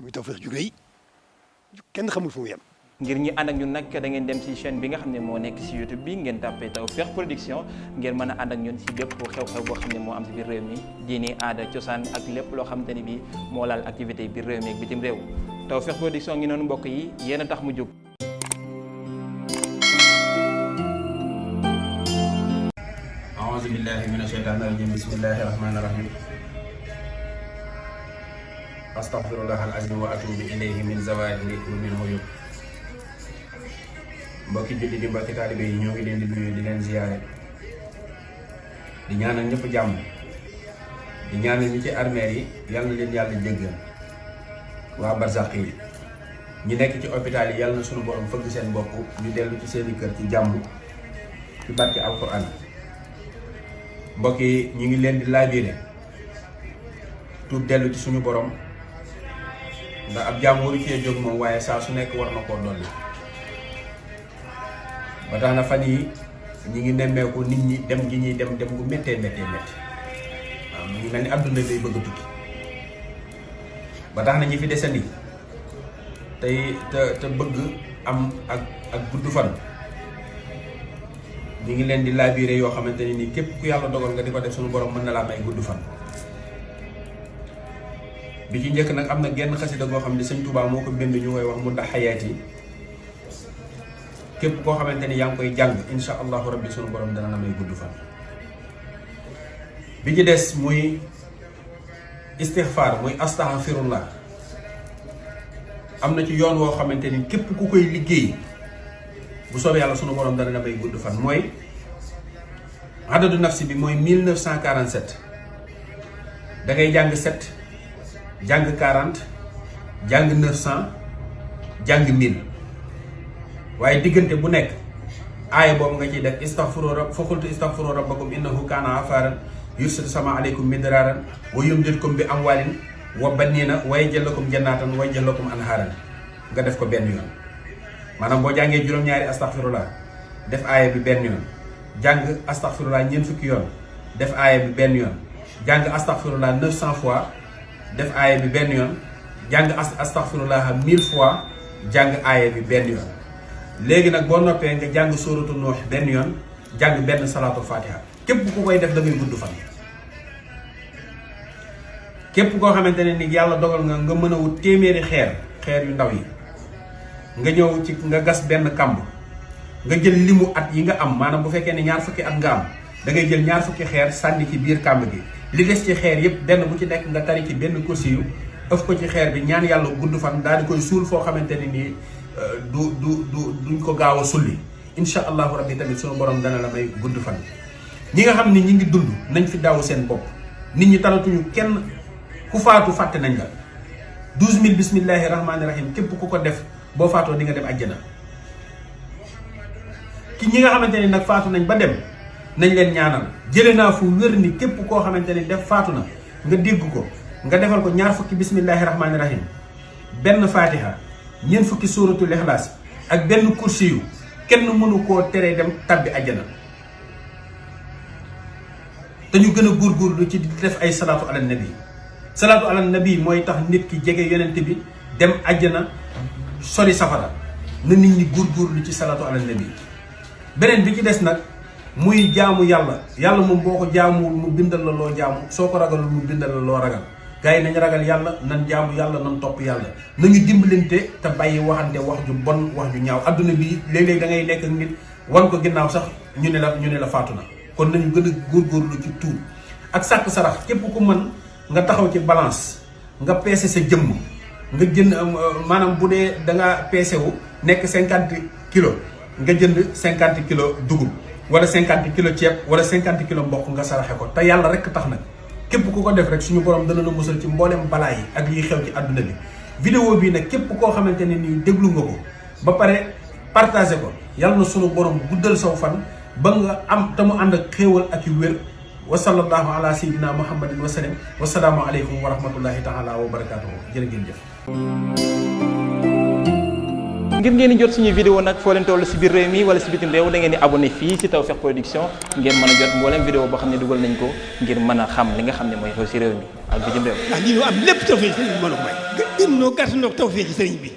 muy Tawfekh ju rëy kenn xamul fu mu yem. ngir ñi ànd ak ñun nag da ngeen dem ci chaîne bi nga xam ne moo nekk ci YouTube bi ngeen tàppee Tawfekh Production ngeen mën a ànd ak ñun ci bépp xew-xew boo xam ne moo am ci biir réew mi diini aada cosaan ak lépp loo xamante ni bi moo laal activité biir réew mi ak bitim réew Tawfekh Production ngi noonu mbokk yi yéen a tax mu jóg. a'uuzu billahi mina shaytaani rajiim bismillahi rahmaani rahiim astaghfirullah al-azim wa atubu ilayhi min zawahiri wa min uyub. mbokki julli di mbokki taalibe yi ñoo ngi leen di nuyu di leen ziyaare di ñaanal ñëpp jàmm di ñaanal ñi ci armeer yi yal na leen yàlla jéggal waa barzaq yi ñi nekk ci hôpital yi yal na sunu borom fëgg seen bopp ñu dellu ci seeni kër ci jàmm ci barke alquran. mbokk yi ñu ngi leen di laabiire tuub dellu ci suñu borom ndax ab jaam waru cee jóg moom waaye saa su nekk war na koo dolli ba tax na fan yi ñi ngi nemmeeku nit ñi dem gi ñuy dem gu méttee waaw mu ngi mel ni àdduna day bëgg a tukki ba tax na ñi fi desandi te bëgg am ak gudd fan ñu ngi leen di laabiire yoo xamante ne nii képp ku yàlla dogal nga di ko def suñu borom mën na laa may gudd fan. bi ci njëkk nag am na genn xasida goo xam ne sëñ Touba moo ko bind ñu koy wax mu ndax xayaat yi képp koo xamante ni yaa ngi koy jàng insha allahu rabbi suñu borom dana la may gudd fan. bi ci des muy istixfaar muy astaghfirullah am na ci yoon woo xamante ni képp ku koy liggéey bu soobee yàlla sunu borom dana la may gudd fan. mooy adadu nafsi bi mooy 1947 da ngay jàng 7 jàng 40 jàng 900 jàng 1000 waaye diggante bu nekk aaya boobu nga ciy def faqultu istaghfiru rabbakum innahu kaana ghaffaran yursilu sama aleykum midraaran wa yumdidkum bi amwaalin wa baniina wa yaj'al lakum jannaatan wa yaj'al lakum anhaaran nga def ko benn yoon. maanaam boo jàngee juróom-ñaari astaghfirullah def aaya bi benn yoon jàng astaghfirullah ñeent fukki yoon def aaya bi benn yoon jàng astaghfirullah 900 fois def aaya bi benn yoon jàng astaghfirullah 1000 fois jàng aaya bi benn yoon. léegi nag boo noppee nga jàng sóoratu Nuux benn yoon jàng benn salaatu fatiha képp ku koy def da ngay gudd fan. képp koo xamante ne ni yàlla dogal nga mën a wut téeméeri xeer yu ndaw yi. nga ñëw ci nga gas benn kamb nga jël limu at yi nga am maanaam bu fekkee ne ñaar fukki at nga am da ngay jël ñaar fukki xeer sànni ci biir kamb gi li des ci xeer yépp benn bu ci nekk nga tari ci benn kursi yu ëf ko ci xeer bi ñaan yàlla gudd fan daal di koy suul foo xamante ne nii duñ ko gaaw a sulli insha allahu rabbi tamit sunu borom dana la may gudd fan. ñi nga xam ni ñi ngi dund nañ fi daaw seen bopp nit ñi talatuñu kenn ku faatu fàtte nañ la 12000 bismillahi rahmaani rahim képp ku ko def boo faatoo di nga dem àjjana. ki ñi nga xamante ni nag faatu nañ ba dem nañ leen ñaanal jële naa fu wér ni képp koo xamante ni def faatu na nga dégg ko nga defal ko ñaar fukki bismillahi rahmaani rahim benn fatiha ñeent fukki sóoratul ixlaas ak benn kursi yu kenn mënu koo teree dem tabbi àjjana. te ñu gën a góorgóorlu ci di def ay salaatu ala nabi. salaatu ala nabi mooy tax nit ki jege yonent bi dem àjjana sori safara na nit ñi góorgóorlu ci salaatu ala nabi. beneen bi ci des nag muy jaamu yàlla moom boo ko jaamuwul mu bindal la loo jaamu soo ko ragalul mu bindal la loo ragal gars yi nañ ragal yàlla nan jaamu yàlla nan topp yàlla nañu dimbalante te bàyyi waxante wax ju bon wax ju ñaaw. adduna bi léeg-léeg da ngay nekk ak nit wan ko ginnaaw sax ñu ne la faatu na. kon nañu gën a góorgóorlu ci tuub ak sàkk sarax képp ku mën nga taxaw ci balance nga peese sa jëmm nga jënd maanaam bu dee da nga peese wu nekk 50 kilos nga jënd 50 kilos dugub wala 50 kilos ceeb wala 50 kilos mboq nga saraxe ko te yàlla rek tax nag képp ku ko def rek suñu borom dana la musal ci mboolem balaa yi ak liy xew ci àdduna bi. vidéo bii nag képp koo xamante ne nii déglu nga ko ba pare partagé ko yàlla na suñu borom guddal saw fan ba nga am te mu ànd ak xéewal ak yu wér. wa sallallahu ala sayyidina muhammadin wa sallam wa salaamu aleykum wa rahmatullahi taala wa barakatuhu jërë ngeen jëf. ngir ngeen di jot suñuy vidéo nag foo leen toll si biir réew mi wala si bitim réew da ngeen di abonné fii si Tawfekh Production ngeen mën a jot mboolem vidéo boo xam ne dugal nañ ko ngir mën a xam li nga xam ne mooy xew si réew mi ak bitim réew. ndax lii am lépp Tawfekh sëriñ bi mën a may. gën noo gàtt noo tawfeexi sëriñ bi.